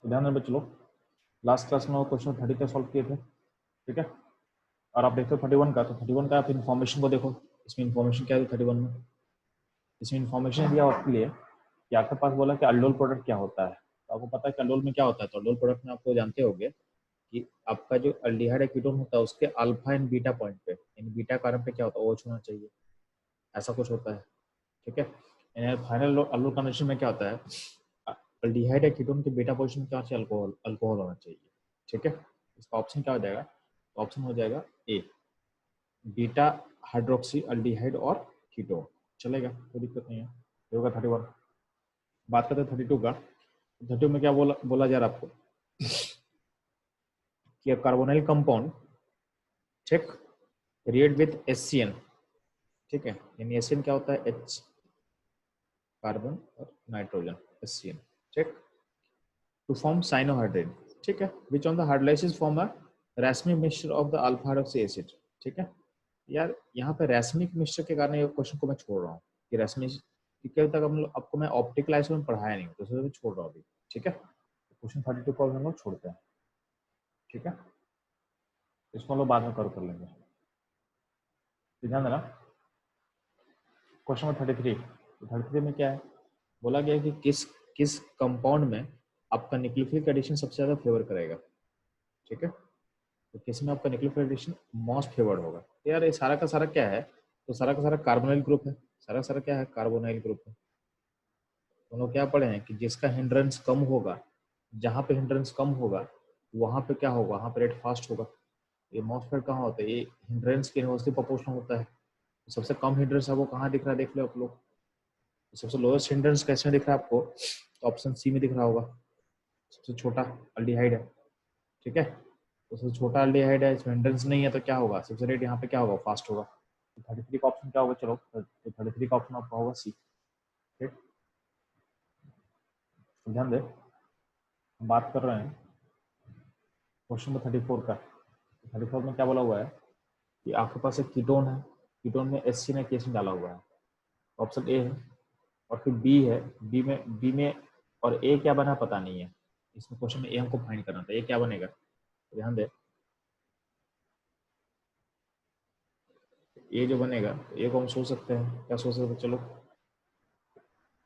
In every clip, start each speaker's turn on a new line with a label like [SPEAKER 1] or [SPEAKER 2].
[SPEAKER 1] तो ध्यान देना चलो, लास्ट क्लास में क्वेश्चन 30 का सॉल्व किए थे, ठीक है। और आप देखते हो 31 का, तो 31 का आप इन्फॉर्मेशन को देखो, इसमें इन्फॉर्मेशन क्या है 31 में। इसमें इन्फॉर्मेशन दिया आपके लिए कि आपके पास बोला कि अल्डोल प्रोडक्ट क्या होता है, तो आपको पता है कि अल्डोल में क्या होता है। तो अल्डोल प्रोडक्ट में आपको जानते होंगे कि आपका जो अल्डिहाइड कीटोन होता है उसके अल्फा एंड बीटा पॉइंट पे, यानी बीटा कार्बन पे क्या होता है, OH होना चाहिए, ऐसा कुछ होता है, ठीक है। यानी फाइनल अल्डोल कंडीशन में क्या होता है, अल्डिहाइड या कीटोन के बीटा पोजीशन क्या चाहिए, अल्कोहल, अल्कोहल होना चाहिए, ठीक है। इसका ऑप्शन क्या हो जाएगा, ऑप्शन हो जाएगा ए, बीटा हाइड्रोक्सी अल्डिहाइड और कीटोन, चलेगा, कोई दिक्कत नहीं है। ये होगा 31। बात करते हैं 32 का। 32 में क्या बोला जा रहा है आपको कि कार्बोनाइल कंपाउंड, ठीक, रिएक्ट विथ HCN, ठीक है। यानी HCN क्या होता है, H कार्बन और नाइट्रोजन, HCN, ठीक, टू फॉर्म साइनोहाइड्रेट, ठीक है, which on the hydrolysis form a racemic mixture of the alpha hydroxy acid, ठीक है। यार यहाँ पे रैस्मिक मिक्सचर के कारण ये क्वेश्चन को मैं छोड़ रहा हूँ कि रैस्मिक, क्योंकि अभी तक हम लोग आपको मैं ऑप्टिकल आइसोटोप में पढ़ाया नहीं, तो मैं छोड़ रहा हूँ अभी, ठीक है। क्वेश्चन 32 को हम लोग छोड़ते हैं, ठीक है, इसको हम लोग बाद में कर लेंगे, ध्यान देना। क्वेश्चन नंबर 33, 33 में क्या है, बोला गया कि किस किस कंपाउंड में आपका न्यूक्लियोफिलिक एडिशन सबसे ज्यादा फेवर करेगा, ठीक है। तो किस में आपका न्यूक्लियोफिलिक एडिशन मोस्ट फेवर्ड होगा। तो यार ये सारा का सारा क्या है, तो सारा का सारा कार्बोनाइल ग्रुप है, सारा का सारा क्या है, कार्बोनाइल ग्रुप है। हम लोग क्या पढ़े हैं कि जिसका हिंड्रेंस कम होगा, जहाँ पे हिंड्रेंस कम होगा वहाँ पे क्या होगा, वहाँ पे रेट फास्ट होगा। ये मोस्ट फेवर्ड कहाँ होता है, ये हिंड्रेंस के इनवर्सली प्रोपोर्शनल होता है। तो सबसे कम हिंड्रेंस आपको कहाँ दिख रहा है, देख लो आप लोग, सबसे लोएस्ट हिंड्रेंस कैसे दिख रहा है आपको, तो ऑप्शन सी में दिख रहा होगा, सबसे छोटा अल्डिहाइड है, ठीक है। तो सबसे छोटा अल्डिहाइड है, इसमें हिंड्रेंस नहीं है, तो क्या होगा, सबसे रेट यहाँ पे क्या होगा, फास्ट होगा। तो 33 का ऑप्शन क्या होगा, चलो तो 33 का ऑप्शन आपका होगा सी, ठीक। तो ध्यान दे, हम बात कर रहे हैं क्वेश्चन नंबर 34 का। 34 में क्या बोला हुआ है कि आपके पास एक कीटोन है, कीटोन में HCN ने केसन डाला हुआ है, ऑप्शन ए है, और फिर बी है, बी में और ए क्या बना पता नहीं है, इसमें क्वेश्चन में ए हमको फाइंड करना था, ए क्या बनेगा, तो ध्यान दे, ए जो बनेगा, ए को हम सोच सकते हैं, क्या सोच सकते हैं, चलो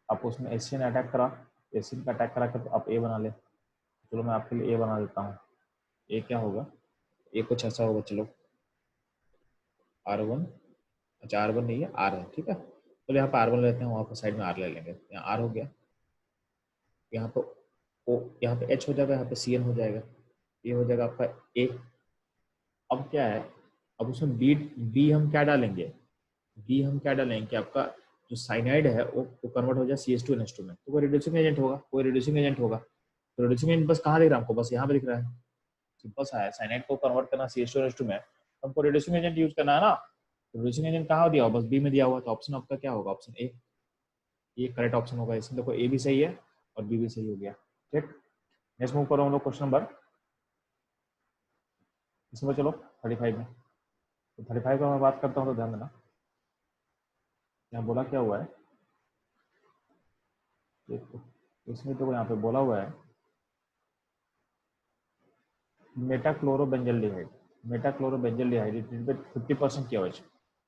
[SPEAKER 1] आप उसमें HCN अटैक करा, HCN का अटैक करा कर आप ए बना ले, चलो मैं आपके लिए ए बना देता हूँ। ए क्या होगा, ए कुछ ऐसा होगा, चलो R1, अच्छा R1 नहीं है, R है, ठीक है। तो यहाँ पर R1 लेते हैं, वहाँ पर साइड में R ले लेंगे, यहाँ R हो गया, यहाँ पे O, यहाँ पे H हो जाएगा, यहाँ पे CN हो जाएगा, ये हो जाएगा आपका A। अब क्या है, अब उसमें बी हम क्या डालेंगे, बी हम क्या डालेंगे कि आपका जो साइनाइड है वो कन्वर्ट हो जाए CH2NH2 में, तो कोई रिड्यूसिंग एजेंट होगा, कोई रिड्यूसिंग एजेंट होगा। तो रिड्यूसिंग एजेंट बस कहाँ दिख रहा है हमको, बस यहाँ पे दिख रहा है, सिंपल सा है, साइनाइड को कन्वर्ट करना CH2NH2 में, हमको रिड्यूसिंग एजेंट यूज करना है ना। रिड्यूसिंग एजेंट कहाँ दिया हुआ, बस बी में दिया हुआ, तो ऑप्शन आपका क्या होगा, ऑप्शन ए, ये करेक्ट ऑप्शन होगा। इसमें देखो ए भी सही है और बी भी सही हो गया, ठीक। नेक्स्ट मूव करो हम लोग क्वेश्चन नंबर, इसमें चलो 35 में। तो 35 का मैं बात करता हूँ, तो ध्यान देना, यहाँ बोला क्या हुआ है, देखो इसमें तो यहाँ पे बोला हुआ है मेटाक्लोरोबेंजल्डिहाइड, मेटाक्लोरोबेंजल्डिहाइड 50% KOH।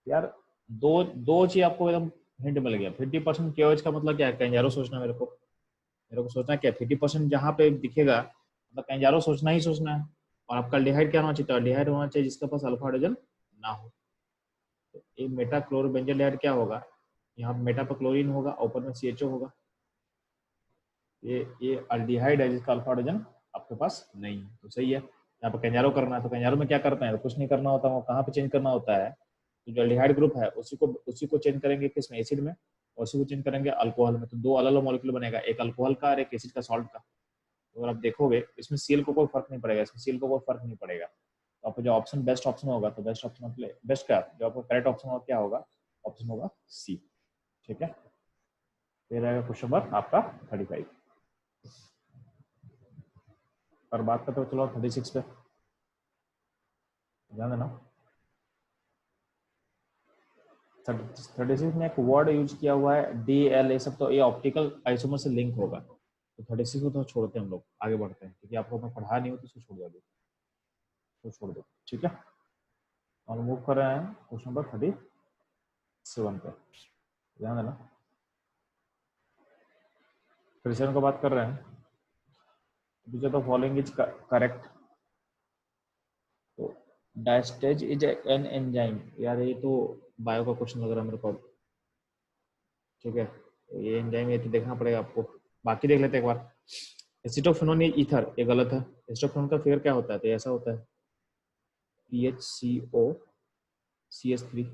[SPEAKER 1] यार दो दो चीज आपको एकदम हिंट मिल गया। 50% KOH का मतलब क्या है, कैंजारो सोचना, मेरे को सोचना क्या है, 50% जहाँ पे दिखेगा मतलब कैंजारो सोचना ही सोचना है। और आपका अल्डिहाइड क्या होना चाहिए, अल्डिहाइड होना चाहिए जिसके पास अल्फा हाइड्रोजन ना हो। तो ये मेटाक्लोरोबेंजल्डिहाइड क्या होगा, यहाँ मेटा पर क्लोरीन होगा, ऊपर में CHO होगा, ये अल्डिहाइड है जिसका अल्फा हाइड्रोजन आपके पास नहीं है, तो सही है। यहाँ पर कैंजारो करना है, तो कैंजारो में क्या करते हैं, तो कुछ नहीं करना होता है, कहाँ पे चेंज करना होता है, तो जो अल्डिहाइड ग्रुप है उसी को चेंज करेंगे किसमें, एसिड में, और उसी को चेंज करेंगे अल्कोहल में, तो दो अलग अलग मॉलिक्यूल बनेगा, एक अल्कोहल का और एक एसिड का, सॉल्ट का। तो अगर आप देखोगे इसमें सीएल को कोई फर्क नहीं पड़ेगा, इसमें सीएल को कोई फर्क नहीं पड़ेगा। तो आपको जो ऑप्शन बेस्ट ऑप्शन होगा, तो बेस्ट ऑप्शन बेस्ट का जो आपको करेक्ट ऑप्शन होगा क्या होगा, ऑप्शन होगा सी, ठीक है। फिर रहेगा क्वेश्चन नंबर आपका 35। और बात करते हो चलो 36 पे, ध्यान देना। 36 में एक वर्ड यूज किया हुआ है DL, ये सब तो ये ऑप्टिकल आइसोमर से लिंक होगा, तो 36 को तो छोड़ते हैं हम लोग, आगे बढ़ते हैं क्योंकि आपको मैं पढ़ा नहीं हो तो उसको छोड़ दो, तो छोड़ दो, ठीक है। और मूव कर रहे हैं क्वेश्चन नंबर 37 पे, ध्यान देना। 37 को बात कर रहे हैं, विच of the following is correct. तो डायस्टेज इज एन एंजाइम, यार ये तो बायो का क्वेश्चन लग रहा है मेरे को, ठीक है। तो ये एंजाइम ये तो देखना पड़ेगा आपको, बाकी देख लेते हैं एक बार। एसिटोफेनोन ईथर, ये गलत है। एसिटोफेनोन का फिगर क्या होता है, तो ऐसा होता है PHCO CH3,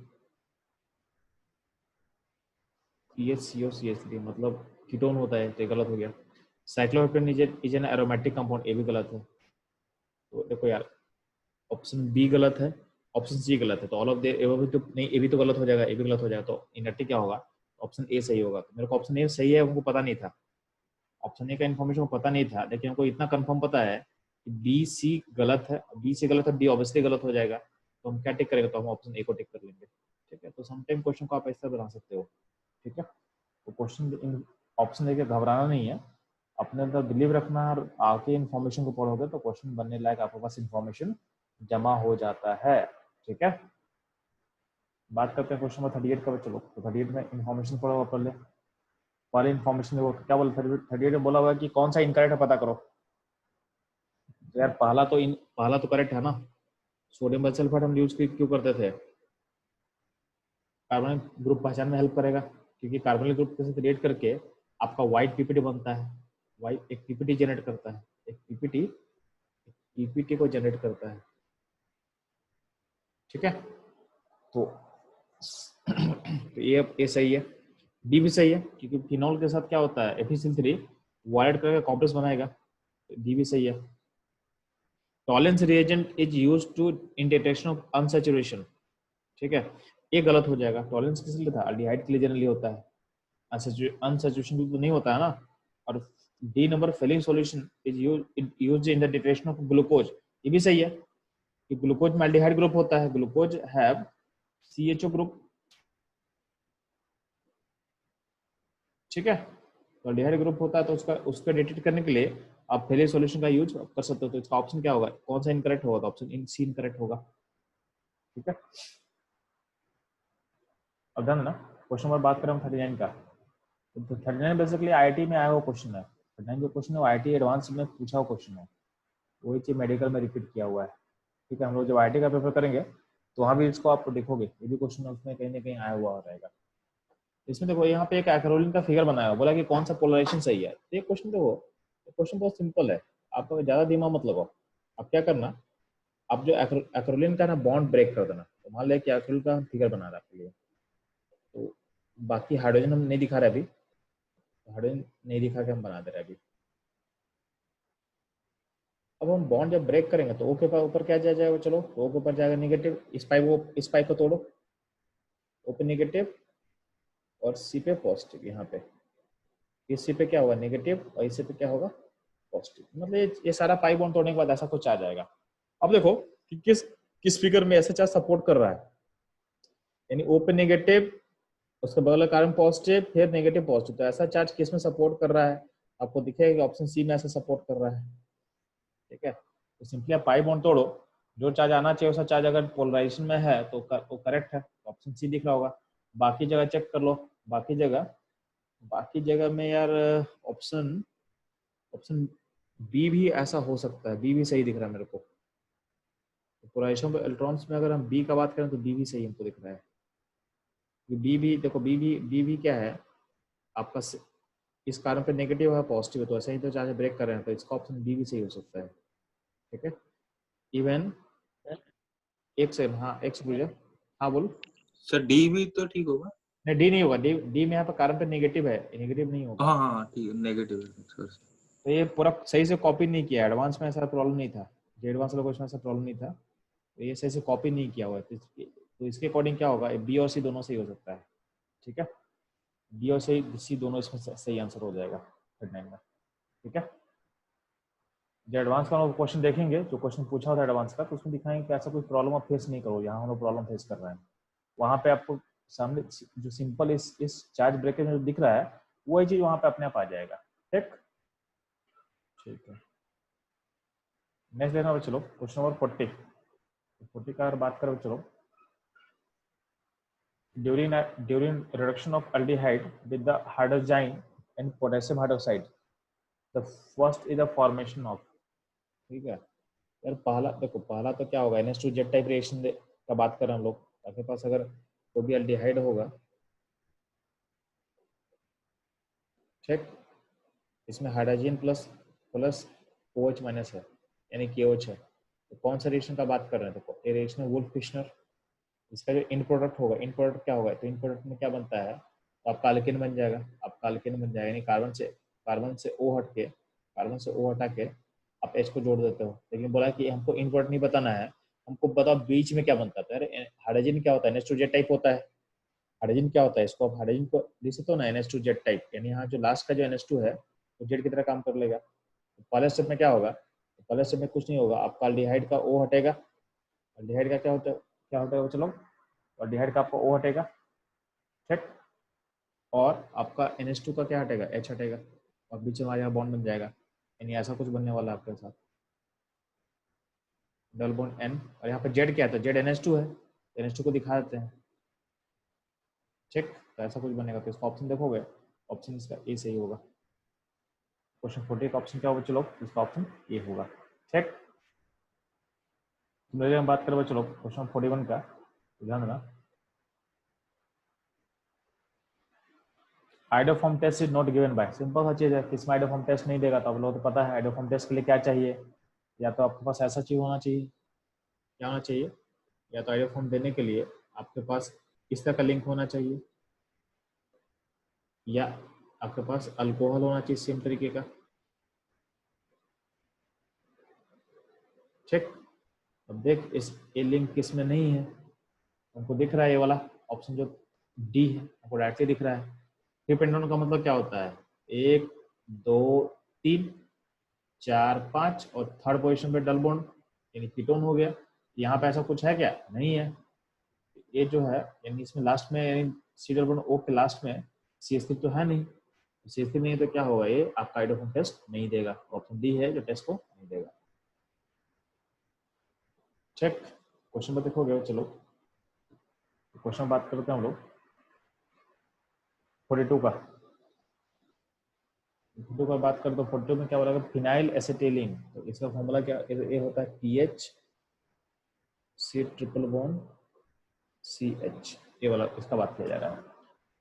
[SPEAKER 1] PHCO CH3 मतलब कीटोन होता है, तो ये गलत हो गया। साइक्लोहेप्टेन इज एन एरोमेटिक कंपाउंड, ये भी गलत है। तो देखो यार, ऑप्शन बी गलत है, ऑप्शन सी गलत है, तो ऑल ऑफ द एबव तो नहीं, ये भी तो गलत हो जाएगा, ये भी गलत हो जाएगा, तो इनर्टी क्या होगा, ऑप्शन ए सही होगा। तो मेरे को ऑप्शन ए सही है, उनको पता नहीं था, ऑप्शन ए का इन्फॉर्मेशन को पता नहीं था, लेकिन हमको इतना कंफर्म पता है कि बी सी गलत है, बी सी गलत है, डी ऑब्वियसली गलत हो जाएगा, तो हम क्या टिक करेंगे, तो हम ऑप्शन ए को टिक कर लेंगे, ठीक है। तो समटाइम क्वेश्चन को आप ऐसा बना सकते हो, ठीक है। तो क्वेश्चन ऑप्शन देके घबराना नहीं है, अपने अंदर बिलीव रखना, और आके इन्फॉर्मेशन को पढ़ोगे तो क्वेश्चन बनने लायक आपके पास इन्फॉर्मेशन जमा हो जाता है, ठीक है। बात करते हैं क्वेश्चन नंबर 38 का, चलो। तो 38 में इन्फॉर्मेशन पढ़ो पहले, पहले इन्फॉर्मेशन देखो क्या बोला। 38 में बोला हुआ है कि कौन सा इनकरेक्ट है पता करो। तो यार पहला तो करेक्ट है ना, सोडियम बाइसल्फाइड हम यूज क्यों करते थे, कार्बोनिल ग्रुप पहचान में हेल्प करेगा, क्योंकि कार्बोनिल ग्रुप के साथ रिएक्ट करके आपका व्हाइट पीपीटी बनता है, व्हाइट एक पीपीटी जनरेट करता है, एक पीपीटी को जनरेट करता है, ठीक है। तो तो ये सही है, डी भी सही है, क्योंकि फिनॉल के साथ क्या होता है, FeCl3 वायलेट करके कॉम्प्लेक्स बनाएगा, डी भी सही है। Tollens reagent is used to in detection of unsaturation, ठीक है, ये गलत हो जाएगा। टॉलेंस किस लिए था, अल्डिहाइड के लिए जनरली होता है, अनसैचुरेशन तो नहीं होता है ना। और D number Fehling solution is used in the detection of glucose, ये भी सही है कि ग्लूकोज में अल्डिहाइड ग्रुप होता है, ग्लूकोज हैव CHO ग्रुप, ठीक है। तो अल्डिहाइड ग्रुप होता है, तो उसका डिटेक्ट करने के लिए आप फेलियर सॉल्यूशन का यूज कर सकते हो। तो इसका ऑप्शन क्या होगा, कौन सा इनकरेक्ट होगा, तो ऑप्शन सी इनकरेक्ट होगा, ठीक है। अब ध्यान देना, क्वेश्चन नंबर बात करें हम 39 का। तो 39 बेसिकली IIT में आया हुआ क्वेश्चन है, 39 जो क्वेश्चन है वो IIT एडवांस में पूछा हुआ क्वेश्चन है, वही चीज मेडिकल में रिपीट किया हुआ है, ठीक है। हम लोग जब IIT का पेपर करेंगे तो वहाँ भी इसको आप देखोगे, ये भी क्वेश्चन उसमें कहीं ना कहीं आया हुआ रहेगा। इसमें देखो यहाँ पे एक एक्रोलिन का फिगर बनाया हुआ, बोला कि कौन सा पोलराइजेशन सही है। तो ये क्वेश्चन देखो, क्वेश्चन बहुत सिंपल है, आपको ज्यादा दिमाग मत लगाओ। अब क्या करना, आप जो एक्रोलिन का ना बॉन्ड ब्रेक कर देना। तो मान लिया कि एक्रोलिन का फिगर बना रहा है आपके लिए, तो बाकी हाइड्रोजन हम नहीं दिखा रहे अभी, हाइड्रोजन नहीं दिखा के हम बना दे रहे अभी। अब हम बॉन्ड जब ब्रेक करेंगे तो ओ के ऊपर क्या जाएगा, चलो ओ के ऊपर जाएगा नेगेटिव, इस पाइप को तोड़ो, ओ पे नेगेटिव और सी पे पॉजिटिव, यहाँ पे इस सी पे क्या होगा नेगेटिव और इस पे क्या होगा पॉजिटिव, मतलब ये सारा पाई बॉन्ड तोड़ने के बाद ऐसा कुछ आ जाएगा। अब देखो कि किस फिगर में ऐसा चार्ज सपोर्ट कर रहा है, यानी ओ पे नेगेटिव, उसके बगल कार्बन पॉजिटिव, फिर नेगेटिव पॉजिटिव, तो ऐसा चार्ज किस में सपोर्ट कर रहा है, आपको दिखेगा कि ऑप्शन सी में ऐसा सपोर्ट कर रहा है, ठीक है। तो सिंपली आप पाई बॉन्ड तोड़ो, जो चार्ज आना चाहिए उसका चार्ज अगर पोलराइजेशन में है तो वो करेक्ट है, ऑप्शन सी दिख रहा होगा। बाकी जगह चेक कर लो, बाकी जगह में यार ऑप्शन ऑप्शन बी भी ऐसा हो सकता है, बी भी सही दिख रहा है मेरे को। तो पोलराइजेशन इलेक्ट्रॉन्स में अगर हम बी का बात करें तो बी भी सही हमको दिख रहा है। बी भी देखो, बी भी क्या है आपका, इस कारण पे नेगेटिव है पॉजिटिव है, तो ऐसे ही तो चार्ज ब्रेक कर रहे हैं, तो इसका ऑप्शन बी भी सही हो सकता है, ठीक है। इवन एक सेकंड, हाँ एक सेकंड, हाँ बोलो
[SPEAKER 2] सर। डी भी तो ठीक होगा,
[SPEAKER 1] नहीं, डी नहीं होगा, डी में यहाँ पर कारण पे नेगेटिव है, नेगेटिव नहीं होगा।
[SPEAKER 2] हाँ हाँ ठीक है, नेगेटिव है सर।
[SPEAKER 1] तो ये पूरा सही से कॉपी नहीं किया, एडवांस में ऐसा प्रॉब्लम नहीं था, जो एडवांस वाला क्वेश्चन ऐसा प्रॉब्लम नहीं था, तो ये सही से कॉपी नहीं किया हुआ है, तो इसके अकॉर्डिंग क्या होगा, बी और सी दोनों सही हो सकता है, ठीक है। बी और सी दोनों इसमें सही आंसर हो जाएगा 39 में, ठीक है। जो एडवांस का क्वेश्चन देखेंगे, जो क्वेश्चन पूछा होता है एडवांस का, तो उसमें दिखाएंगे कि ऐसा कोई प्रॉब्लम आप फेस नहीं करो, यहाँ हम लोग प्रॉब्लम फेस कर रहे हैं। वहाँ पे आपको सामने जो सिंपल इस चार्ज ब्रेकेज में जो दिख रहा है वही चीज वहाँ पे अपने आप आ जाएगा, ठीक। ठीक है, नेक्स्ट देखना चलो क्वेश्चन नंबर 40। 40 का अगर बात करें चलो, during reduction of aldehyde with the hydrogen and potassium hydroxide, the first is the formation of, ठीक है यार, पहला देखो, पहला तो क्या होगा, NH2 जेट टाइप रिएक्शन का बात करें हम लोग। आपके पास अगर कोई भी एल्डिहाइड होगा, ठीक, इसमें hydrogen plus plus OH minus है, यानी KOH है, तो कौन सा रिएक्शन का बात कर रहे हैं? देखो ये रिएक्शन है वुल्फ-किशनर। इसका जो इन प्रोडक्ट होगा, इन प्रोडक्ट क्या होगा, तो इन प्रोडक्ट में क्या बनता है, तो आपका अल्केन बन जाएगा, आपका अल्केन बन जाएगा, यानी कार्बन से O हट के, कार्बन से O हटा के आप H को जोड़ देते हो। लेकिन बोला कि हमको इन प्रोडक्ट नहीं बताना है, हमको बताओ बीच में क्या बनता है। अरे हाइड्रोजन क्या होता है, NH2 जेट टाइप होता है। हाइड्रोजन क्या होता है, इसको आप हाइड्रोजन को लिख सकते हो ना, NH2 जेट टाइप, यानी यहाँ जो लास्ट का जो NH2 है वो जेट की तरह काम कर लेगा। तो पहले स्टेप में क्या होगा, तो पहले स्टेप में कुछ नहीं होगा, आपका अल्डिहाइड का O हटेगा। अल्डिहाइड का क्या होता है वो चलो, अल्डिहाइड का आपका O हटेगा, ठीक, और आपका NH2 का क्या हटेगा, H हटेगा, और बीच में हमारे यहाँ बॉन्ड बन जाएगा, यानी ऐसा कुछ बनने वाला है आपके साथ, डबल बॉन्ड N। और यहाँ पे जेड क्या है, तो जेड NH2 है, NH2 को दिखा देते हैं, ठीक, तो ऐसा कुछ बनेगा। तो इसका ऑप्शन देखोगे, ऑप्शन इसका ए सही होगा। क्वेश्चन 40 का ऑप्शन क्या होगा चलो, इसका ऑप्शन ए होगा, ठीक। मेरे हम बात करें चलो क्वेश्चन 41 का, ध्यान देना। Iodoform test is not given by, simple सा चीज है, किसमें आइडोफॉर्म टेस्ट नहीं देगा, तो आप लोगों को तो पता है आइडोफॉर्म टेस्ट के लिए क्या चाहिए, या तो आपके पास ऐसा चीज होना चाहिए, क्या होना चाहिए, या तो आइडोफॉर्म देने के लिए आपके पास इस तरह का लिंक होना चाहिए, या आपके पास अल्कोहल होना चाहिए सेम तरीके का, ठीक। अब देख इस ए लिंक किसमें नहीं है, हमको दिख रहा है ये वाला ऑप्शन जो डी है, हमको डायरेक्टली दिख रहा है। डिपेंडेंट का मतलब क्या होता है, 1 2 3 4 5 और थर्ड पोजीशन पे डबल बॉन्ड, यानी कीटोन हो गया। यहाँ पे ऐसा कुछ है क्या, नहीं है। ये जो है यानी इसमें लास्ट में, यानी सी डबल बॉन्ड O के लास्ट में CH3 तो है नहीं, CH3 नहीं है, तो क्या होगा, ये आपका आइडोफॉर्म टेस्ट नहीं देगा। ऑप्शन डी है जो टेस्ट को नहीं देगा, ठीक। क्वेश्चन पर देखोगे चलो, क्वेश्चन बात करते हैं हम लोग 42 का। 42 का बात करें तो 42 में क्या बोला, फिनाइल एसिटिलीन, तो इसका फॉर्मूला क्या ये होता है, PH C triple bond CH, ये वाला इसका बात किया जा रहा है।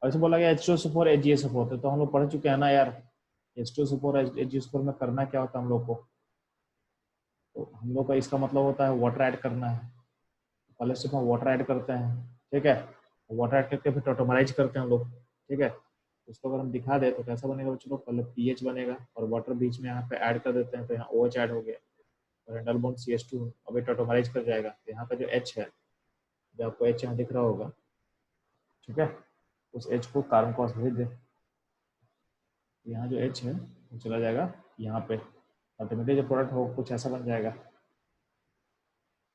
[SPEAKER 1] और इसे बोला गया H2SO4 AgSO4, तो हम लोग पढ़ चुके हैं ना यार, H2SO4 AgSO4 में करना क्या होता है हम लोग को, तो हम लोग का इसका मतलब होता है वाटर ऐड करना है। पहले स्टेप में वाटर ऐड करते हैं, ठीक है, वाटर ऐड करके फिर टोटोमराइज करते हैं हम लोग, ठीक है। उसको अगर हम दिखा दे तो कैसा बनेगा बच्चों, पहले पीएच बनेगा और वाटर बीच में यहाँ पे ऐड कर देते हैं, तो यहाँ OH ऐड हो गया और डबल बॉन्ड CH2 अभी टोटोमराइज कर जाएगा। तो यहाँ पे जो H है, जो आपको H यहाँ दिख रहा होगा, ठीक है, उस H को कार्बन पास भेज दे, यहाँ जो H है वो चला जाएगा यहाँ पे, ऑटोमेटिक जो प्रोडक्ट हो कुछ ऐसा बन जाएगा,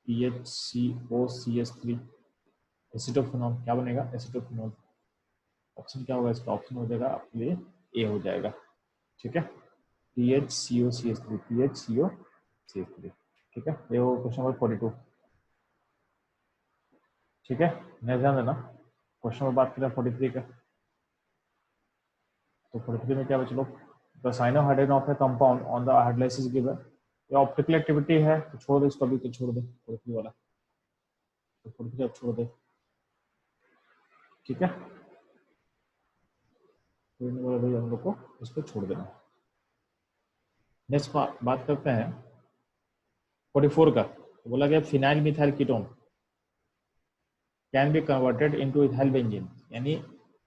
[SPEAKER 1] PHCOCH3 एसिटोफिनॉल, क्या बनेगा, एसिटोफिनॉल। ऑप्शन क्या होगा इसका, ऑप्शन हो जाएगा आपके लिए ए हो जाएगा, ठीक है, PHCOCH3, PHCOCH3, ठीक है। ये वो क्वेश्चन नंबर 42, ठीक है। नेक्स्ट ध्यान देना, क्वेश्चन नंबर बात करें 43 का, तो 43 में क्या बच्चे लोग, the cyanohydrin of a compound on the hydrolysis given, ये ऑप्टिकल एक्टिविटी है, तो छोड़ दे इसको, अभी तो छोड़ दे 43 वाला, तो 43 अब छोड़ दे, ठीक है, भाई हम लोग को इसको छोड़ देना। नेक्स्ट बात करते हैं 44 का, तो बोला गया phenyl methyl ketone can be converted into ethyl benzene, यानी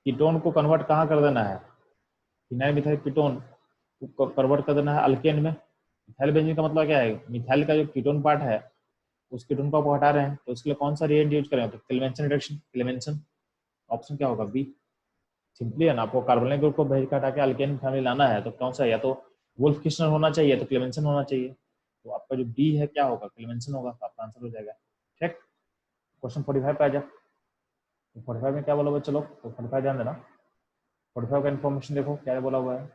[SPEAKER 1] कीटोन को कन्वर्ट कहाँ कर देना है, फिनाइल मिथाइल कीटोन को कन्वर्ट कर देना है अल्केन में। इथाइल बेंजीन का मतलब क्या है, मिथाइल का जो कीटोन पार्ट है उस कीटोन को आप हटा रहे हैं, तो उसके लिए कौन सा रिएजेंट यूज करेंगे, तो क्लेमेंसन रिडक्शन, क्लेमेंसन। ऑप्शन क्या होगा, बी। सिंपली है ना, आपको कार्बोनिल ग्रुप को भेज के हटा के अल्केन फैमिली लाना है, तो कौन सा, या तो वुल्फ-किशनर होना चाहिए, तो क्लेमेंसन होना चाहिए, तो आपका जो बी है क्या होगा, क्लेमेंसन होगा, तो आपका आंसर हो जाएगा, ठीक। क्वेश्चन 45 पे आ जा, तो 45 में क्या बोला हुआ, चलो तो 45 ध्यान देना, 45 का इन्फॉर्मेशन देखो क्या बोला हुआ है।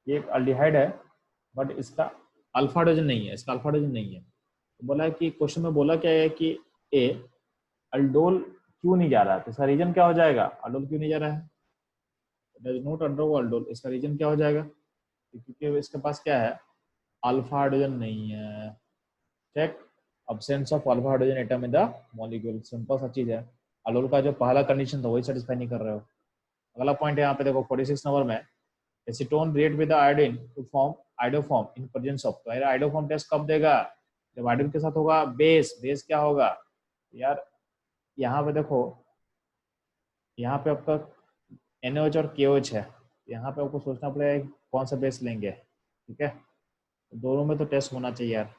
[SPEAKER 1] ये एक अल्डिहाइड है, बट इसका अल्फा हाइड्रोजन नहीं है, इसका अल्फा हाइड्रोजन नहीं है। तो बोला है कि क्वेश्चन में बोला क्या है कि ए अल्डोल क्यों नहीं जा रहा है, तो इसका रीजन क्या हो जाएगा, अल्डोल क्यों नहीं जा रहा है, डज नॉट अंडरगो अल्डोल, इसका रीजन क्या हो जाएगा, क्योंकि इसके पास क्या है, अल्फा हाइड्रोजन नहीं है। Check absence of alpha hydrogen atom in the molecule, simple सा चीज है। अल्डोल का जो पहला कंडीशन था वही सेटिस्फाई नहीं कर रहे हो। अगला पॉइंट है यहाँ पे देखो 46 नंबर में, acetone react with iodine to form iodoform in presence of, तो आइडोफॉर्म टेस्ट कब देगा, जब आयोडीन के साथ होगा बेस, बेस क्या होगा यार, यहाँ पे देखो, यहाँ पे आपका NaOH और KOH है, यहाँ पे आपको सोचना पड़ेगा कि कौन सा बेस लेंगे, ठीक है, दोनों में तो टेस्ट होना चाहिए यार,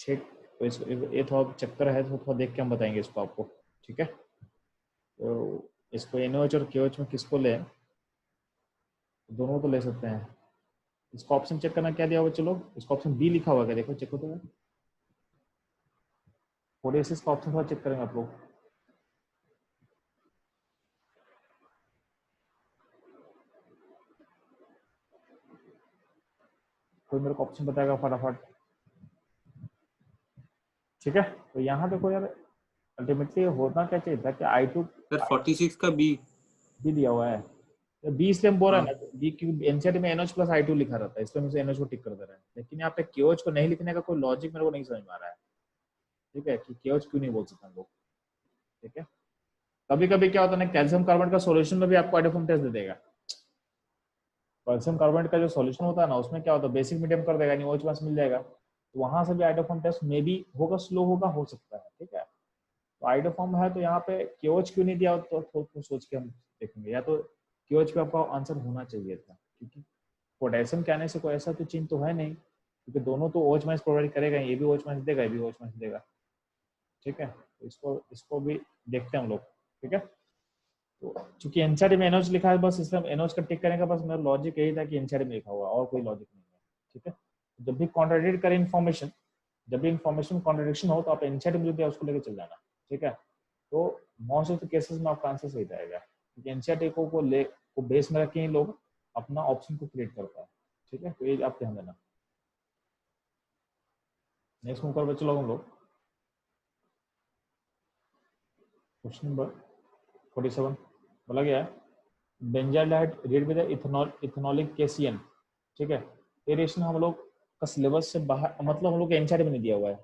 [SPEAKER 1] ठीक। तो ये थोड़ा चक्कर है, तो थोड़ा देख के हम बताएंगे इसको आपको, ठीक है। तो इसको NaOH और KOH में किसको ले, दोनों को ले सकते हैं। इसका ऑप्शन चेक करना क्या दिया हुआ, चलो इसका ऑप्शन बी लिखा हुआ है क्या, देखो चेक होता है, कोडेसिस का ऑप्शन थोड़ा चेक करेंगे आप लोग। कोई मेरे को ऑप्शन बताएगा फटाफट, ठीक है। तो यहाँ देखो यार, अल्टीमेटली होना क्या चाहिए था कि I2
[SPEAKER 2] सर 46 का बी।
[SPEAKER 1] भी दिया हुआ है, तो बी इसलिए हम बोल रहे
[SPEAKER 2] हाँ
[SPEAKER 1] हैं ना, बी क्योंकि एनसीईआरटी में NH प्लस I2 लिखा रहता है, इसलिए हम इसे NH को टिक कर दे रहे हैं, लेकिन यहाँ पे KOH को नहीं लिखने का कोई लॉजिक मेरे को नहीं समझ में आ रहा है, ठीक है, कि KOH क्यों नहीं बोल सकते हम लोग, ठीक है। कभी कभी क्या होता है ना, कैल्शियम कार्बोनेट का सॉल्यूशन में भी आपको आइडोफॉर्म टेस्ट दे देगा। कैल्शियम कार्बोनेट का जो सॉल्यूशन होता है ना, उसमें क्या होता है, बेसिक मीडियम कर देगा, NaOH पास मिल जाएगा, तो वहां से भी आइडोफॉर्म टेस्ट में भी होगा, स्लो होगा, हो सकता है, ठीक है। तो आइडोफॉर्म है, तो यहाँ पे KOH क्यों नहीं दिया, तो सोच के हम देखेंगे, या तो KOH पे आपका आंसर होना चाहिए था, क्योंकि पोटेशियम के आने से कोई ऐसा तो चीज तो है नहीं, क्योंकि दोनों तो OH माइनस प्रोवाइड करेगा, ये भी OH माइनस देगा, ये भी OH माइनस देगा, ठीक है। तो इसको इसको भी देखते हैं हम लोग, ठीक है। तो चूंकि एनसीईआरटी में NH लिखा है, बस इसलिए हम NH का टिक करेंगे, बस मेरा लॉजिक यही था कि एनसीईआरटी में लिखा हुआ, और कोई लॉजिक नहीं है, ठीक है। जब भी कॉन्ट्राडिक्ट करे इन्फॉर्मेशन, जब भी इन्फॉर्मेशन कॉन्ट्रडिक्शन हो, तो आप एनसीईआरटी में जो दिया उसको लेकर चल जाना, ठीक है। तो मोस्ट ऑफ द केसेस में आपका आंसर सही जाएगा, क्योंकि एनसीईआरटी को बेस में रख के ही लोग अपना ऑप्शन को क्रिएट करता है, ठीक है। तो ये आप ध्यान देना। नेक्स्ट ऊपर पे चलो हम लोग, क्वेश्चन नंबर 47 बोला गया है, benzaldehyde react with ethanol ethanolic KCN, ठीक है। ये रिएक्शन हम लोग का सिलेबस से बाहर, मतलब हम लोग के एनसीईआरटी में नहीं दिया हुआ है,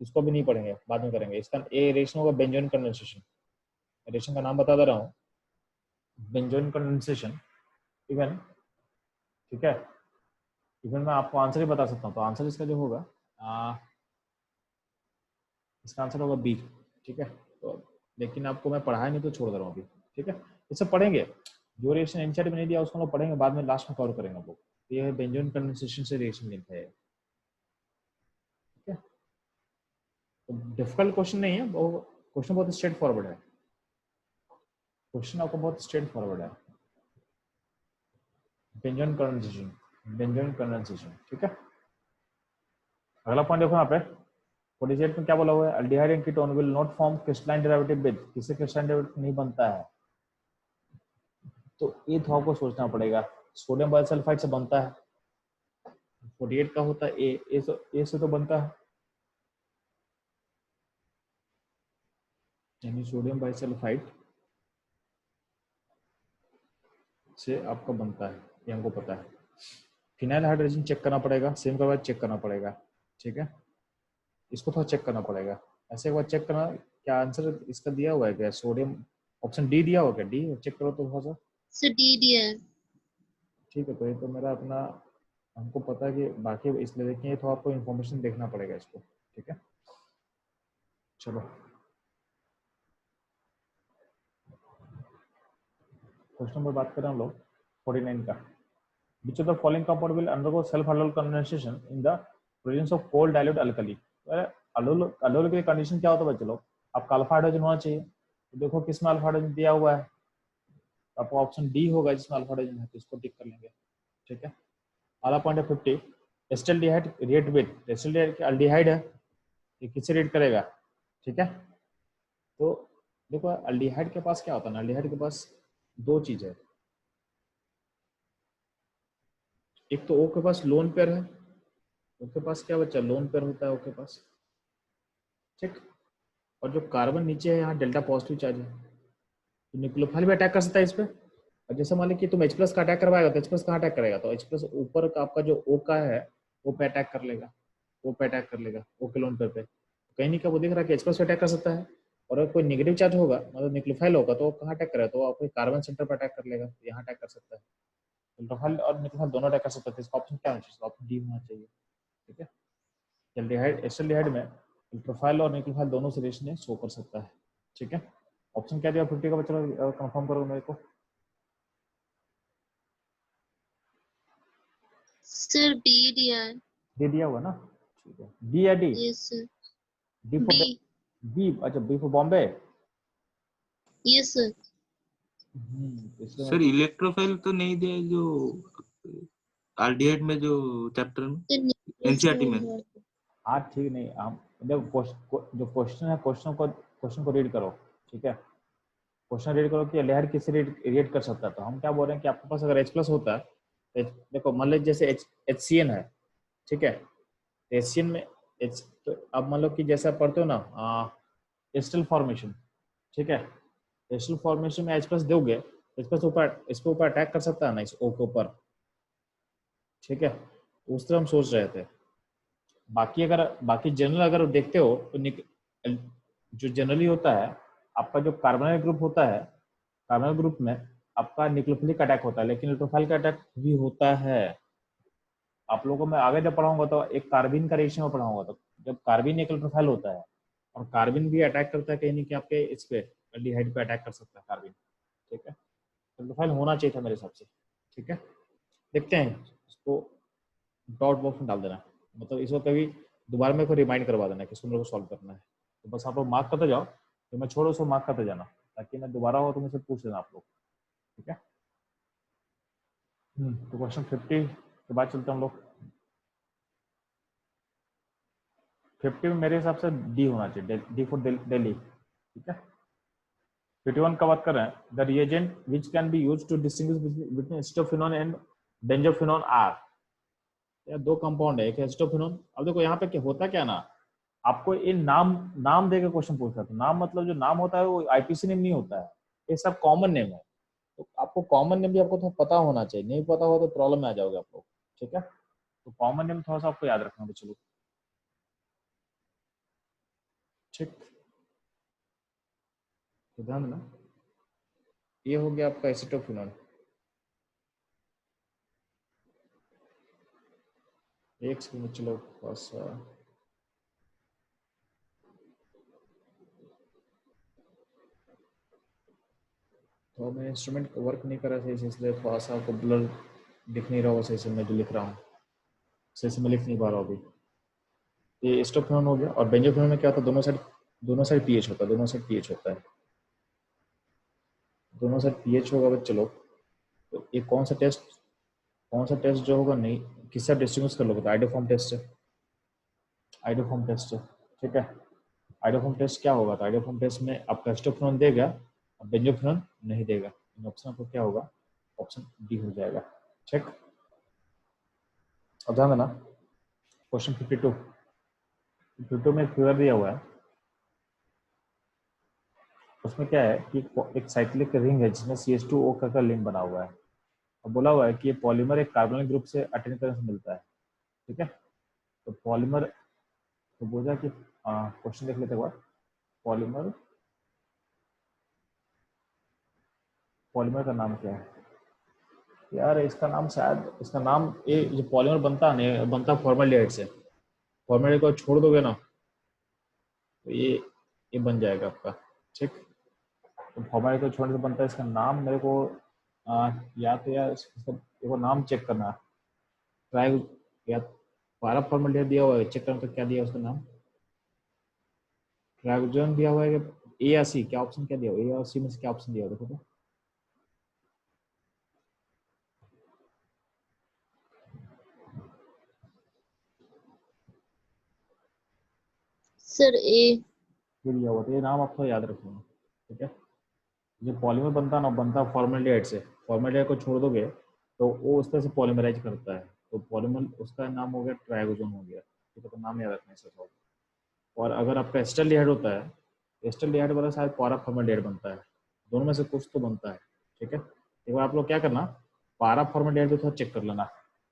[SPEAKER 1] इसको भी नहीं पढ़ेंगे, बाद में करेंगे। इसका ये रिएक्शन होगा बेंजोइन कंडेंसेशन, रिएक्शन का नाम बता दे रहा हूँ, बेंजोइन कंडेंसेशन इवन, ठीक है। इवन मैं आपको आंसर ही बता सकता हूँ, तो आंसर इसका जो होगा, इसका आंसर होगा बी, ठीक है। तो लेकिन आपको मैं पढ़ाया नहीं तो छोड़ दे रहा हूँ अभी, ठीक है। इसे पढ़ेंगे, जो रिएक्शन एनसीईआरटी में नहीं दिया उसको हम लोग पढ़ेंगे, बाद में लास्ट में कवर करेंगे हम लोग। ये है बेंजोइन कंडेंसेशन से रिएक्शन लिंक है, ठीक है। तो डिफिकल्ट क्वेश्चन नहीं है, वो क्वेश्चन बहुत स्ट्रेट फॉरवर्ड है, क्वेश्चन आपको बहुत स्ट्रेट फॉरवर्ड है। बेंजोइन कंडेंसेशन, बेंजोइन कंडेंसेशन, ठीक है। अगला पॉइंट देखो यहाँ पे 48 में क्या बोला हुआ है, aldehyde and ketone will not form crystalline derivative with, किससे क्रिस्टलाइन डेरिवेटिव नहीं बनता है, तो ये तो आपको सोचना पड़ेगा, सोडियम बाइसल्फाइड से बनता है, 48 का होता है ए से तो बनता है, यानी सोडियम बाइसल्फाइड से आपका बनता है, ये हमको पता है। फिनाइल हाइड्रोजन चेक करना पड़ेगा, सेम का बाद चेक करना पड़ेगा, ठीक है। इसको थोड़ा चेक करना पड़ेगा, ऐसे एक बार चेक करना, क्या आंसर इसका दिया हुआ है क्या, सोडियम ऑप्शन डी दिया हुआ क्या, डी चेक करो तो थोड़ा सा,
[SPEAKER 3] सर डी डियर।
[SPEAKER 1] ठीक है। तो ये तो मेरा अपना, हमको पता है कि बाकी इसलिए देखिए, तो आपको इन्फॉर्मेशन देखना पड़ेगा इसको, ठीक है। चलो क्वेश्चन नंबर बात करें हम लोग 49 का, which of the following compound will undergo self aldol condensation in the presence of cold dilute alkali, aldol के कंडीशन क्या होता है बच्चों लोग, आपका अल्फा हाइड्रोजन होना चाहिए, तो देखो किसमें अल्फा हाइड्रोजन दिया हुआ है, तो आपको ऑप्शन डी होगा जिसमें अल्फा हाइड्रोजन है, तो इसको टिक कर लेंगे, ठीक है। अगला पॉइंट है 50, acetaldehyde react with, acetaldehyde aldehyde है, ये किससे रिएक्ट करेगा, ठीक है। तो देखो अल्डिहाइड के पास क्या होता है ना, अल्डिहाइड के पास दो चीज है, एक तो ओ के पास लोन पेयर है, ओ के पास क्या बचा, लोन पेयर होता है ओ के पास, ठीक। और जो कार्बन नीचे है यहाँ डेल्टा पॉजिटिव चार्ज है, तो न्यूक्लियोफाइल भी अटैक कर सकता है इस पे। और जैसे मान ली कि तुम H प्लस का अटैक करवाएगा तो H प्लस कहाँ अटैक करेगा, तो H प्लस ऊपर का आपका जो O का है वो पे अटैक कर लेगा, वो पे अटैक कर लेगा, ओ के लोन पे कहीं नहीं, क्या वो दिख रहा है कि H प्लस पे अटैक कर सकता है। और अगर कोई नेगेटिव चार्ज होगा मतलब न्यूक्लियोफाइल होगा तो वो कहाँ अटैक करेगा, तो आपको कार्बन सेंटर पर अटैक कर लेगा, यहाँ अटैक कर सकता है। अल्कोहल और न्यूक्लियोफाइल दोनों अटैक कर सकते हैं, इसका ऑप्शन क्या होना चाहिए, ऑप्शन डी होना चाहिए, ठीक है। एल्डिहाइड एस्टल्डिहाइड में अल्कोहल और न्यूक्लियोफाइल दोनों से रिएक्शन शो कर सकता है, ठीक है। ऑप्शन क्या दिया 50 का बच्चा, कंफर्म करो मेरे को।
[SPEAKER 3] सर बी दिया है।
[SPEAKER 1] दे दिया हुआ ना, ठीक है। बी या D,
[SPEAKER 3] yes sir.
[SPEAKER 1] D for
[SPEAKER 3] B.
[SPEAKER 1] B, अच्छा B for Bombay.
[SPEAKER 3] Yes sir.
[SPEAKER 1] इसलिए
[SPEAKER 2] सर इलेक्ट्रोफाइल तो नहीं दिया है जो आल्डिहाइड में जो चैप्टर में एनसीईआरटी में।
[SPEAKER 1] हाँ ठीक, नहीं हम देखो जो क्वेश्चन है, क्वेश्चन को रीड करो, ठीक है। क्वेश्चन रीड करो कि लहर किससे रिएक्ट कर सकता है, तो हम क्या बोल रहे हैं कि आपके पास अगर H प्लस होता है तो देखो मान लीजिए जैसे HCN है, ठीक है। HCN में H, तो अब मान लो कि जैसे आप पढ़ते हो ना एस्टल फॉर्मेशन, ठीक है। एस्टल फॉर्मेशन में H प्लस दोगे, H प्लस ऊपर इसके ऊपर अटैक कर सकता है ना, इस O के ऊपर, ठीक है। तो उस तरह हम सोच रहे थे। बाकी जनरल अगर देखते हो तो जो जनरली होता है आपका जो कार्बोनाइल ग्रुप होता है, कार्बोनाइल ग्रुप में आपका न्यूक्लियोफिलिक अटैक होता है, लेकिन इलेक्ट्रोफाइल का अटैक भी होता है। आप लोगों को मैं आगे जब पढ़ाऊंगा तो एक कार्बिन का रेशियो में पढ़ाऊंगा, तो जब कार्बिन एक इलेक्ट्रोफाइल होता है और कार्बिन भी अटैक करता है कहीं नहीं कि आपके इस पे एल्डिहाइड पे अटैक कर सकता है कार्बिन, ठीक है। इलेक्ट्रोफाइल होना चाहिए था मेरे हिसाब से, ठीक है। देखते हैं इसको, डॉट बॉक्स में डाल देना, मतलब इसको कभी दोबारा मेरे को रिमाइंड करवा देना कि इसको मेरे को सॉल्व करना है। तो बस आप लोग मार्क करते जाओ, तो मैं छोड़ो उसको मार्क करते जाना, ताकि मैं दोबारा हो तो मुझसे पूछ लेना आप लोग, ठीक है। तो क्वेश्चन 50 के बाद चलते हम लोग। 50 में मेरे हिसाब से डी होना चाहिए, डी फॉर दिल्ली, ठीक है। 51 का बात कर रहे हैं, the reagent which can be used to distinguish between acetophenone and benzophenone are. या दो कंपाउंड है, एक एसिटोफिनोन। अब देखो यहाँ पे क्या होता क्या ना, आपको इन नाम देकर क्वेश्चन पूछ रहा था। नाम मतलब जो नाम होता है वो आईपीसी नेम नहीं होता है, ये सब कॉमन नेम है। तो आपको कॉमन नेम भी आपको थोड़ा पता होना चाहिए, नहीं पता हो तो प्रॉब्लम में आ जाओगे आप लोग, ठीक है। तो कॉमन नेम थोड़ा सा आपको याद रखना होगा, चलो ठीक। तो ध्यान देना, ये हो गया आपका एसिटोफिनोन। एक सेकंड, चलो थोड़ा सा, तो मैं इंस्ट्रूमेंट वर्क नहीं कर रहा सही से, इसलिए थोड़ा सा आपको ब्लर दिख नहीं रहा होगा सही से, मैं जो लिख रहा हूँ सही से मैं लिख नहीं पा रहा हूँ अभी। ये एसिटोफिनोन हो गया। और बेंजोफिनोन में क्या होता है, दोनों साइड पीएच होता है, दोनों साइड पीएच होता है, दोनों साइड पीएच होगा। बस चलो, तो ये कौन सा टेस्ट जो होगा, नहीं किससे डिस्टिंग्विश कर लोगे, तो आइडोफॉर्म टेस्ट है, आइडोफॉर्म टेस्ट है, ठीक है। आइडोफॉर्म टेस्ट क्या होगा, तो आइडोफॉर्म टेस्ट में आपका एसिटोफिनोन देगा और बेंजोफिनोन नहीं देगा, इन ऑप्शन को क्या होगा, ऑप्शन डी हो जाएगा, ठीक। अब ध्यान देना, क्वेश्चन 52 में फिगर दिया हुआ है, उसमें क्या है कि एक साइक्लिक रिंग है जिसमें CH2O का लिंक बना हुआ है, और बोला हुआ है कि ये पॉलीमर एक कार्बोनिक ग्रुप से अटेंड करने से मिलता है, ठीक है। तो पॉलीमर, तो बोला कि क्वेश्चन देख लेते हैं, पॉलीमर पॉलीमर का नाम क्या है यार, इसका नाम शायद, इसका नाम, ये जो पॉलीमर बनता है ना, बनता है फॉर्मल्डिहाइड से। फॉर्मल्डिहाइड को छोड़ दोगे ना तो ये बन जाएगा आपका, ठीक। तो फॉर्मल्डिहाइड को छोड़ने से बनता है, इसका नाम मेरे को या तो यार इसका एक बार नाम चेक करना, ट्राई या पारा फॉर्मल्डिहाइड दिया हुआ है, चेक करना तो क्या दिया उसका नाम, ट्राइगोजन दिया हुआ है, ए या सी, क्या ऑप्शन क्या दिया हुआ है, ए और सी में से क्या ऑप्शन दिया हुआ देखो तो।
[SPEAKER 3] सर ए।
[SPEAKER 1] दिया हुआ, तो ये नाम आपको याद रखना, ठीक है। जो पॉलीमर बनता है ना, बनता है फॉर्मल्डिहाइड से, फॉर्मल्डिहाइड को छोड़ दोगे तो वो उस तरह से पॉलीमराइज करता है, तो पॉलीमर उसका नाम हो गया ट्राइगोजोन हो गया, ठीक है, तो नाम याद रखना है सब। और अगर आपका एस्टल्डिहाइड होता है, एस्टल्डिहाइड वाला शायद पारा फॉर्मल्डिहाइड बनता है, दोनों में से कुछ तो बनता है, ठीक है। एक बार आप लोग क्या करना, पारा फॉर्मल्डिहाइड को थोड़ा चेक कर लेना,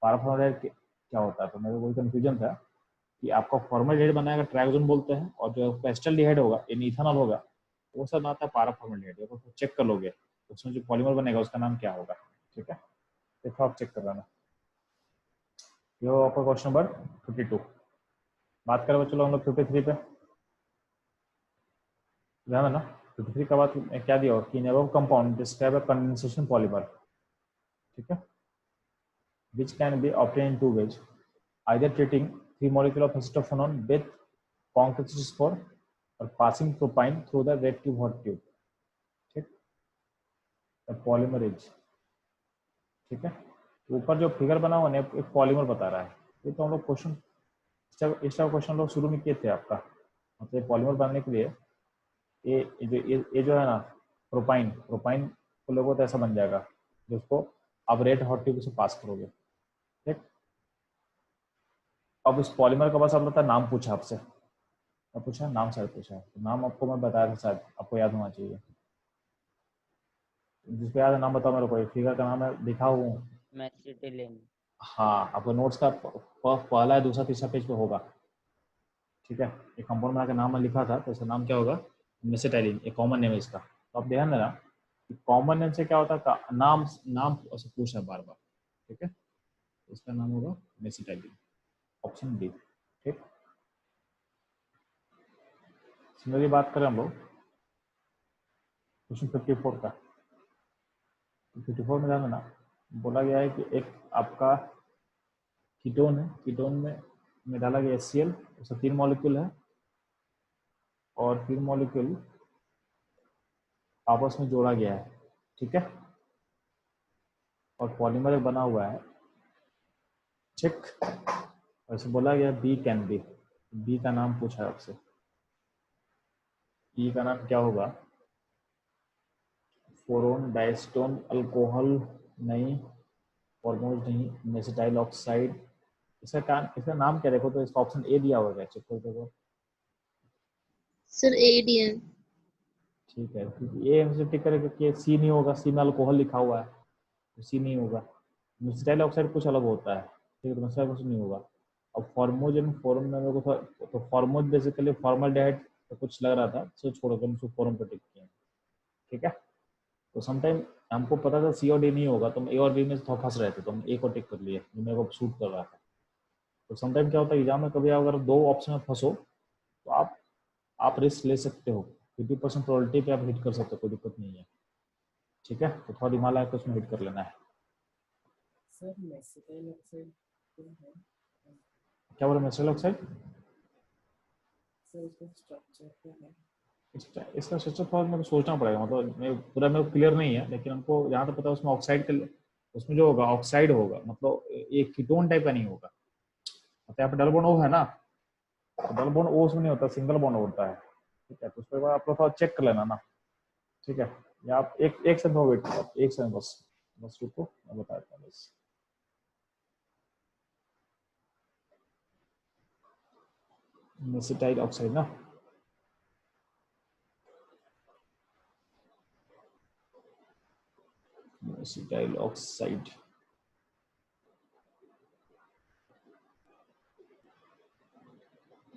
[SPEAKER 1] पारा फॉर्मल्डिहाइड क्या होता है। तो मेरे को कोई कंफ्यूजन था कि आपका फॉर्मल्डिहाइड बनाएगा ट्राइगोजोन बोलते हैं, और जो आपका एस्टल्डिहाइड होगा, इथेनॉल होगा, वो सब आता है पारा फॉर्मल्डिहाइड। तो चेक कर लोगे उसमें जो पॉलीमर बनेगा उसका नाम क्या होगा, ठीक है, देखो आप चेक कर लेना। ये हो आपका क्वेश्चन नंबर 52। बात करें चलो हम लोग 53 पे, ध्यान है ना। 53 का बात क्या दिया हो कि never compound describe a condensation polymer, ठीक है, which can be obtained in two ways, either treating 3 molecule of acetophenone with concentration score or passing propine through the red tube hot tube, ठीक, the polymer is, ठीक है। ऊपर जो figure बना हुआ है एक पॉलीमर बता रहा है, ये तो हम लोग क्वेश्चन इस क्वेश्चन लोग शुरू में किए थे आपका, मतलब पॉलीमर बनाने के लिए ये जो है ना प्रोपाइन को लोगों तो ऐसा बन जाएगा जिसको आप रेड हॉट ट्यूब से पास करोगे, ठीक। अब उस पॉलीमर का बस आप बता नाम पूछा आपसे, अब पूछा नाम शायद पूछा है, तो नाम आपको मैं बताया था, शायद आपको याद होना चाहिए। जिसको याद है नाम बताओ मेरे को, फिगर का नाम है लिखा हूँ। हाँ, आपको नोट्स का पहला है दूसरा तीसरा पेज पे होगा, ठीक है। एक कंपाउंड बना के नाम में लिखा था, तो इसका नाम क्या होगा, मेसिटाइलिन, एक कॉमन नेम है इसका। तो आप ध्यान देना कि कॉमन नेम से क्या होता है, नाम पूछा है बार बार, ठीक है। इसका नाम होगा मेसिटाइलिन, ऑप्शन डी, ठीक। सिमिलरली बात करें हम लोग क्वेश्चन 54 का। 54 में ध्यान देना, बोला गया है कि एक आपका कीटोन है, कीटोन में डाला गया HCl, उसका 3 मॉलिक्यूल है, और 3 मॉलिक्यूल आपस में जोड़ा गया है, ठीक है, और पॉलीमर बना हुआ है, ठीक। वैसे बोला गया बी कैन बी, बी का नाम पूछा है आपसे, बी का नाम क्या होगा, फोरोन डाइस्टोन अल्कोहल नहीं, फॉर्मोज नहीं, मेसिटाइल ऑक्साइड, इसका नाम क्या, देखो तो इसका ऑप्शन ए दिया होगा, चेक कर देखो
[SPEAKER 3] सर एडीएन।
[SPEAKER 1] ठीक है, क्योंकि ए हमसे टिक करेगा कि सी नहीं होगा, सी में अल्कोहल लिखा हुआ है, तो सी नहीं होगा। मेसिटाइल ऑक्साइड कुछ अलग होता है, ठीक है, तो मेसिटाइल कुछ नहीं होगा। अब फॉर्मोज एंड फोरम में मेरे को तो फॉर्मोज बेसिकली फॉर्मल्डिहाइड तो कुछ लग रहा था, तो छोड़कर हम उसको फोरम पर टिक किए, ठीक है। तो समटाइम हमको पता था सी और डी नहीं होगा, तो हम ए और बी में थोड़ा फंस रहे थे, तो हम ए को टिक कर लिए जो मेरे को सूट कर रहा था। तो समटाइम क्या होता है एग्जाम में, कभी अगर 2 ऑप्शन में फंसो तो आप रिस्क ले सकते हो, 50% प्रोबेबिलिटी पे आप हिट कर सकते हो, कोई दिक्कत नहीं है, ठीक है। तो थोड़ा दिमाग लगा के उसमें हिट कर लेना है।
[SPEAKER 4] सर मेसिटाइल ऑक्साइड
[SPEAKER 1] क्या बोला, मेसिटाइल ऑक्साइड,
[SPEAKER 4] सर इसका स्ट्रक्चर क्या है?
[SPEAKER 1] इसका स्ट्रक्चर थोड़ा मेरे को सोचना पड़ेगा, मतलब पूरा मेरे को क्लियर नहीं है, लेकिन हमको जहाँ तक पता है उसमें ऑक्साइड के, उसमें जो होगा ऑक्साइड होगा, मतलब एक कीटोन टाइप का नहीं होगा। मतलब यहाँ पे डबल बॉन्ड O है ना, तो डबल बॉन्ड O उसमें नहीं होता, सिंगल बॉन्ड होता है, ठीक है। तो उसके बाद आप लोग थोड़ा चेक कर लेना ना, ठीक है। या आप एक सेकंड हो वेट करो, एक सेकंड बस रुको, मैं बताता हूँ बस। मेसिटाइल ऑक्साइड ना, मेसिटाइल ऑक्साइड,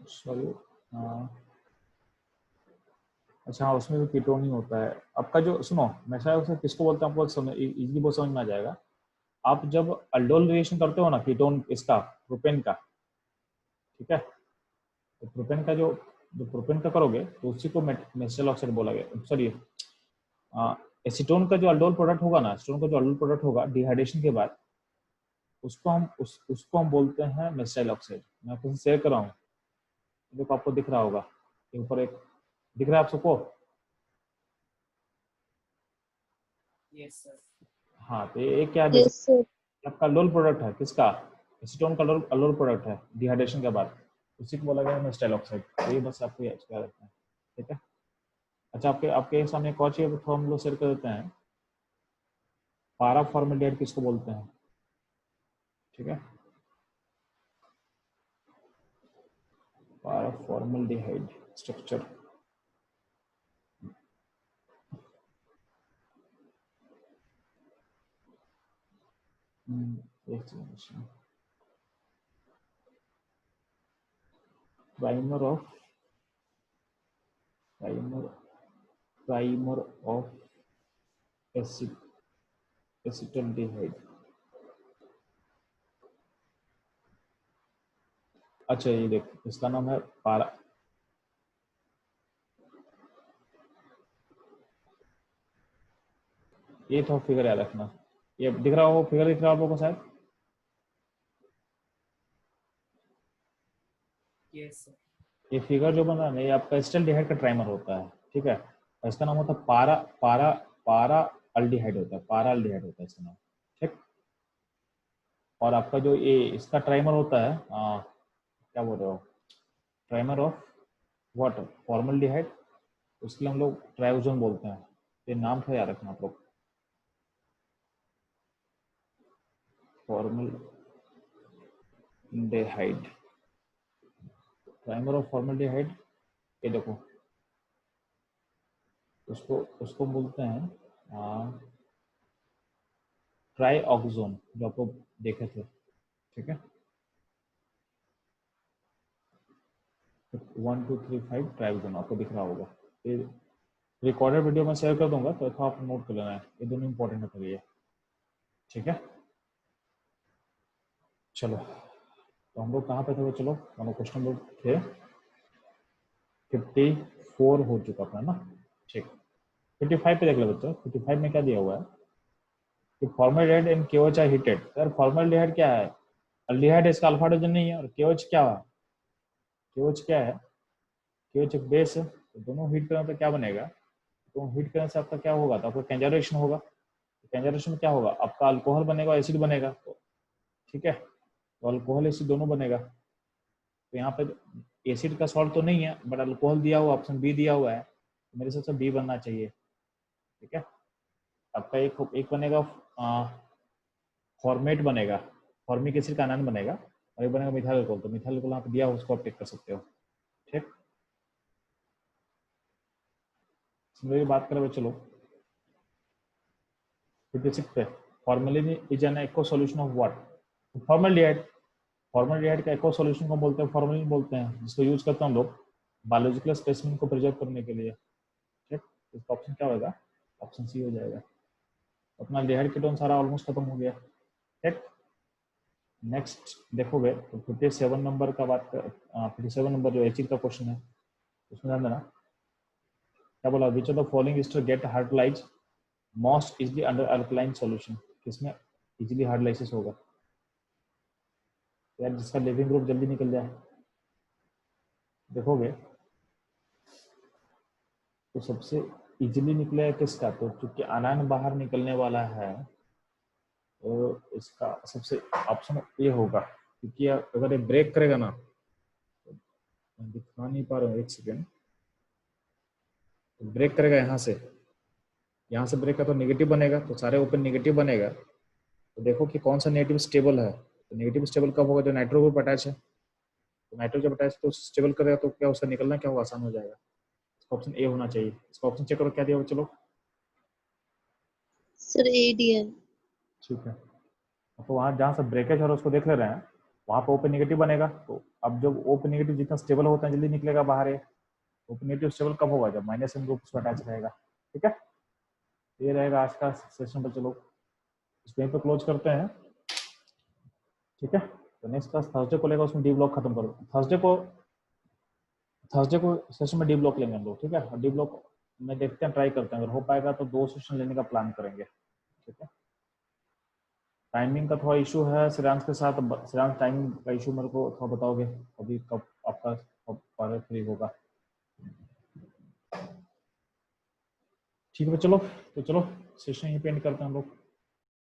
[SPEAKER 1] सॉरी, अच्छा हाँ, उसमें भी कीटोन ही होता है। आपका जो सुनो, मेसिटाइल ऑक्साइड किसको बोलते हैं आपको इजीली बहुत समझ में आ जाएगा। आप जब अल्डोल रिएक्शन करते हो ना कीटोन इसका, प्रोपेन का, ठीक है, तो प्रोपेन का जो प्रोपेन का करोगे तो उसी को मेसिटाइल ऑक्साइड बोला गया, सॉरी एसीटोन का जो अल्डोल प्रोडक्ट होगा ना, एसीटोन का जो अल्डोल प्रोडक्ट होगा डिहाइड्रेशन के बाद, उसको हम बोलते हैं मेसिटाइल ऑक्साइड। मैं आपको शेयर कर रहा हूँ, देखो आपको दिख रहा होगा, ऊपर एक दिख रहा है आप सबको,
[SPEAKER 4] यस सर।
[SPEAKER 1] हाँ, तो ये क्या है,
[SPEAKER 3] यस सर।
[SPEAKER 1] आपका अल्डोल प्रोडक्ट है, किसका, एसीटोन का अल्डोल प्रोडक्ट है डिहाइड्रेशन के बाद, उसी को बोला गया है मेसिटाइल ऑक्साइड। तो ये बस आपको याद रखना है, ठीक है। अच्छा, आपके सामने एक और चीज हम लोग शेयर कर देते हैं, पारा फॉर्मल्डिहाइड किसको बोलते हैं, ठीक है। para formaldehyde structure. Explanation. Primer of acetaldehyde. अच्छा ये देख, इसका नाम है पारा, ये तो फिगर याद रखना, ये दिख रहा हो, फिगर दिख रहा हो आपको शायद,
[SPEAKER 4] Yes, sir.
[SPEAKER 1] ये फिगर जो बन रहा है ना, ये आपका एसिटाल्डिहाइड का ट्राइमर होता है, ठीक है। और इसका नाम होता है पारा पारा पारा अल्डिहाइड होता है, पारा अल्डिहाइड होता है इसका नाम, ठीक। और आपका जो ये इसका ट्राइमर होता है, क्या बोल रहे हो, ट्राइमर ऑफ व्हाट, फॉर्मल्डिहाइड, उसके लिए हम लोग ट्राइओजोन बोलते हैं, ये नाम था याद रखना आप लोग, फॉर्मल्डिहाइड, प्राइमर ऑफ फॉर्मल्डिहाइड, ये देखो उसको बोलते हैं ट्राइऑक्सोन, जो आप लोग देखे थे, ठीक है। 1 2 3 5 ट्राइऑक्सोन आपको दिख रहा होगा, ये रिकॉर्डेड वीडियो में शेयर कर दूंगा, तो था आप नोट कर लेना है, ये दोनों इंपॉर्टेंट है फिर ये, ठीक है। चलो तो हम लोग कहाँ पे थे, चलो हम लोग क्वेश्चन नंबर थे 54 हो चुका अपना ना, ठीक। 55 पे देख लो बच्चों, 55 में क्या दिया हुआ है कि formaldehyde and KOH are heated. यार फॉर्मल्डिहाइड क्या है, अल्डिहाइड इसका अल्फा हाइड्रोजन नहीं है, और KOH क्या है, KOH क्या है, KOH एक बेस है, तो दोनों हीट करने पे क्या बनेगा, तो हीट करने से आपका क्या होगा, तो आपका कंजर्वेशन होगा, कंजर्वेशन में क्या होगा, आपका अल्कोहल बनेगा, एसिड बनेगा, तो ठीक है, तो अल्कोहल एसिड दोनों बनेगा। तो यहाँ पे एसिड का सॉल्ट तो नहीं है, बट अल्कोहल दिया हुआ, ऑप्शन बी दिया हुआ है, तो मेरे हिसाब से बी बनना चाहिए, ठीक है। आपका एक बनेगा फॉर्मेट बनेगा, फॉर्मिक एसिड का आयन बनेगा, और एक बनेगा मिथाइल अल्कोहल, तो मिथाइल अल्कोहल यहाँ पे दिया हो, उसको आप टिक कर सकते हो, ठीक। मेरी बात करें चलो 56 पे, formalin is an aqua solution of what, formaldehyde, formaldehyde का एक्वा सॉल्यूशन को बोलते हैं, फॉर्मेलिन बोलते हैं, जिसको यूज करते हैं हम लोग बायोलॉजिकल स्पेसिमेन को प्रिजर्व करने के लिए, ठीक। इसका ऑप्शन क्या होगा, ऑप्शन सी हो जाएगा। अपना डिहाइड कीटोन सारा ऑलमोस्ट खत्म हो गया, ठीक। नेक्स्ट देखोगे तो 57 नंबर का बात कर, 57 नंबर जो एचिड का क्वेश्चन है, उसमें ध्यान देना क्या बोला, which of the following ester get hydrolyse most easily under alkaline solution, किसमें इजीली हाइड्रोलाइसिस होगा, यार जिसका लिविंग ग्रुप जल्दी निकल जाए, देखोगे तो सबसे इजीली निकलेगा किसका, तो चूंकि आयन बाहर निकलने वाला है, तो इसका सबसे ऑप्शन ये होगा, क्योंकि अगर ये ब्रेक करेगा ना, तो मैं दिखा नहीं पा रहा हूँ, एक सेकेंड, तो ब्रेक करेगा यहाँ से ब्रेक का तो नेगेटिव बनेगा, तो सारे ओपन नेगेटिव बनेगा, तो देखो कि कौन सा नेगेटिव स्टेबल है, तो नेगेटिव स्टेबल कब होगा, जो नाइट्रो ग्रुप अटैच है, तो नाइट्रो जब अटैच तो स्टेबल करेगा, तो क्या उसका निकलना क्या होगा, आसान हो जाएगा, इसका ऑप्शन ए होना चाहिए। इसका ऑप्शन चेक करो क्या दिया हो, चलो
[SPEAKER 3] सर ADN।
[SPEAKER 1] ठीक है, तो वहाँ जहाँ से ब्रेकेज हो रहा है उसको देख ले रहे हैं, वहाँ पे ओपन नेगेटिव बनेगा, तो अब जब ओपन नेगेटिव जितना स्टेबल होता है जल्दी निकलेगा बाहर, है ओपन नेगेटिव स्टेबल कब होगा, जब माइनस एन ग्रुप उसको अटैच रहेगा, ठीक है। ये रहेगा आज का सेशन, पर चलो इसको यहीं पर क्लोज करते हैं, ठीक है। तो नेक्स्ट क्लास थर्सडे को लेगा, उसमें डी ब्लॉक खत्म करो, थर्सडे को सेशन में डी ब्लॉक लेंगे हम लोग, ठीक है। और डी ब्लॉक में देखते हैं, ट्राई करते हैं, अगर हो पाएगा तो 2 सेशन लेने का प्लान करेंगे, ठीक है। टाइमिंग का थोड़ा इशू है श्रेयांश के साथ, श्रेयांश टाइमिंग का इशू मेरे को थोड़ा बताओगे, अभी कब आपका फ्री होगा, ठीक है। चलो तो चलो सेशन यहीं पे एंड करते हैं हम लोग।